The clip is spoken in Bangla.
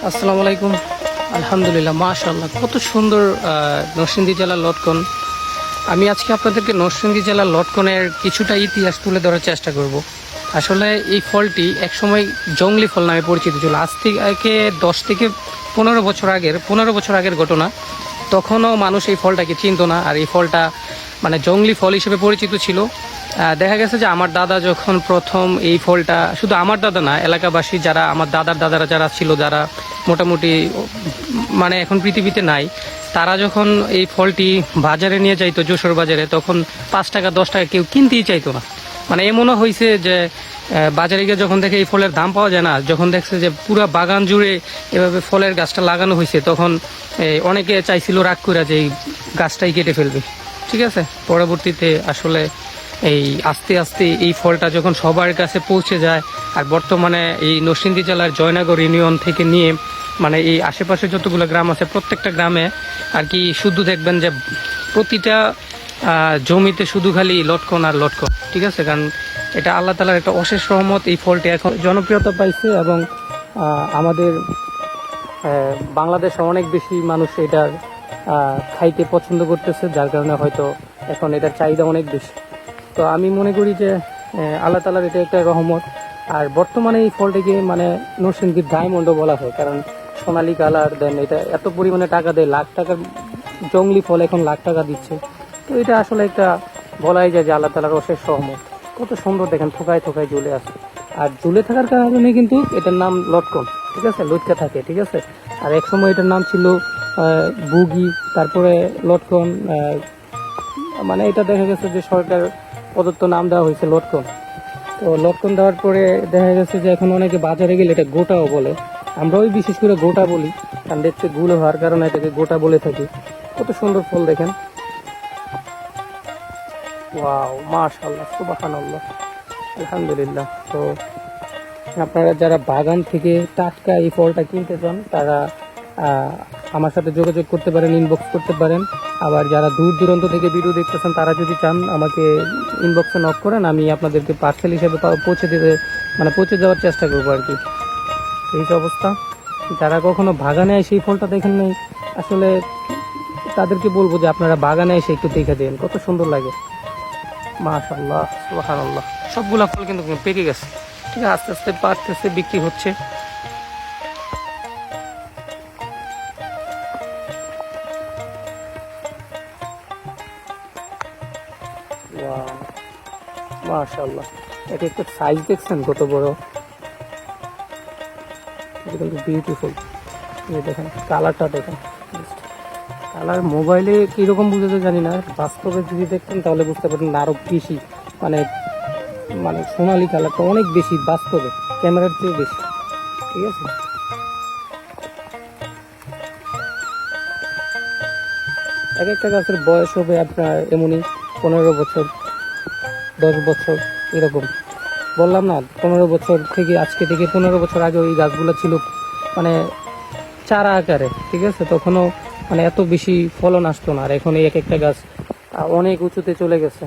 আসসালামু আলাইকুম। আলহামদুলিল্লাহ, মাশাআল্লাহ, কত সুন্দর নরসিংদী জেলার লটকন। আমি আজকে আপনাদেরকে নরসিংদী জেলার লটকনের কিছুটা ইতিহাস তুলে ধরার চেষ্টা করব। আসলে এই ফলটি একসময় জংলি ফল নামে পরিচিত ছিল। আজ থেকে 10 থেকে 15 বছর আগের ঘটনা। তখনও মানুষ এই ফলটাকে চিনত না, আর এই ফলটা মানে জংলি ফল হিসেবে পরিচিত ছিল। দেখা গেছে যে আমার দাদা যখন প্রথম এই ফলটা, শুধু আমার দাদা না, এলাকাবাসী যারা আমার দাদারা যারা ছিল, যারা মোটামুটি মানে এখন পৃথিবীতে নাই, তারা যখন এই ফলটি বাজারে নিয়ে যাইতো, যশোর বাজারে, তখন 5 টাকা 10 টাকা কেউ কিনতেই চাইতো না। মানে এমনও হয়েছে যে বাজারে গিয়ে যখন দেখে এই ফলের দাম পাওয়া যায় না, যখন দেখছে যে পুরো বাগান জুড়ে এভাবে ফলের গাছটা লাগানো হয়েছে, তখন অনেকে চাইছিল রাগ করে যে এই গাছটাই কেটে ফেলবে। ঠিক আছে, পরবর্তীতে আসলে এই আস্তে আস্তে এই ফলটা যখন সবার কাছে পৌঁছে যায়, আর বর্তমানে এই নরসিংদী জেলার জয়নগর ইউনিয়ন থেকে নিয়ে মানে এই আশেপাশে যতগুলো গ্রাম আছে, প্রত্যেকটা গ্রামে আর কি শুধু দেখবেন যে প্রতিটা জমিতে শুধু খালি লটকন আর লটকন। ঠিক আছে, কারণ এটা আল্লাহ তাআলার একটা অশেষ রহমত। এই ফলটি এখন জনপ্রিয়তা পাইছে এবং আমাদের বাংলাদেশে অনেক বেশি মানুষ এটার খাইতে পছন্দ করতেছে, যার কারণে হয়তো এখন এটার চাহিদা অনেক বেশি। তো আমি মনে করি যে আল্লাহ তাআলার এটা একটা রহমত। আর বর্তমানে এই ফলটিকে মানে নরসিংদীর ডায়মন্ডও বলা হয়, কারণ সোনালি কালার, দেন এটা এত পরিমাণে টাকা দেয়, লাখ টাকার জংলি ফল এখন লাখ টাকা দিচ্ছে। তো এটা আসলে একটা বলাই যায় যে আল্লাহ তাআলার অশেষ রহমত। কত সুন্দর দেখেন, থোকায় থোকায় ঝুলে আছে। আর ঝুলে থাকার কারণে কিন্তু এটার নাম লটকন। ঠিক আছে, লটকা থাকে। ঠিক আছে, আর এক সময় এটার নাম ছিল বুগি, তারপরে লটকন। মানে এটা দেখা গেছে যে সরকার প্রদত্ত নাম দেওয়া হয়েছে লটকন। তো লটকন দেওয়ার পরে দেখা গেছে যে এখন অনেকে বাজারে গেলে এটা গোটাও বলে। আমরাও বিশেষ করে গোটা বলি, কারণ দেখতে গুলো হওয়ার কারণে এটাকে গোটা বলে থাকি। কত সুন্দর ফল দেখেন। ওয়াও, মাশাআল্লাহ, সুবহানাল্লাহ, আলহামদুলিল্লাহ। তো আপনারা যারা বাগান থেকে টাটকা এই ফলটা কিনতে চান, তারা আমার সাথে যোগাযোগ করতে পারেন, ইনবক্স করতে পারেন। আবার যারা দূর দূরান্ত থেকে ভিডিও দেখতেছেন, তারা যদি চান আমাকে ইনবক্সে নক করেন, আমি আপনাদেরকে পার্সেল হিসেবে পৌঁছে দেওয়ার চেষ্টা করবো আর কি। এই যে অবস্থা, যারা কখনো বাগানে এসে এই ফলটা দেখেন নাই, আসলে তাদেরকে বলবো যে আপনারা বাগানে এসে একটু দেখে দেন, কত সুন্দর লাগে। মাশাআল্লাহ, সুবহানাল্লাহ। সবগুলা ফল কিন্তু পেকে গেছে। ঠিক আছে, আস্তে আস্তে পাকতেছে, বিক্রি হচ্ছে। ওয়াও, মাশাআল্লাহ। এটা একটু সাইজ দেখছেন কত বড়, এটা কিন্তু বিউটিফুল। এই দেখেন কালারটা, দেখেন কালার। মোবাইলে কীরকম বুঝেছে জানি না, বাস্তবে যদি দেখতেন তাহলে বুঝতে পারতেন আরও বেশি, মানে মানে সোনালি কালারটা অনেক বেশি বাস্তবে, ক্যামেরার চেয়ে বেশি। ঠিক আছে, এক একটা গাছের বয়স হবে আপনার এমনই 15 বছর, 10 বছর এরকম। বললাম না, 15 বছর থেকে, আজকে থেকে 15 বছর আগে ওই গাছগুলো ছিল মানে চারা আকারে। ঠিক আছে, তখনও মানে এত বেশি ফলন আসতো না, আর এখন এই এক একটা গাছ অনেক উঁচুতে চলে গেছে।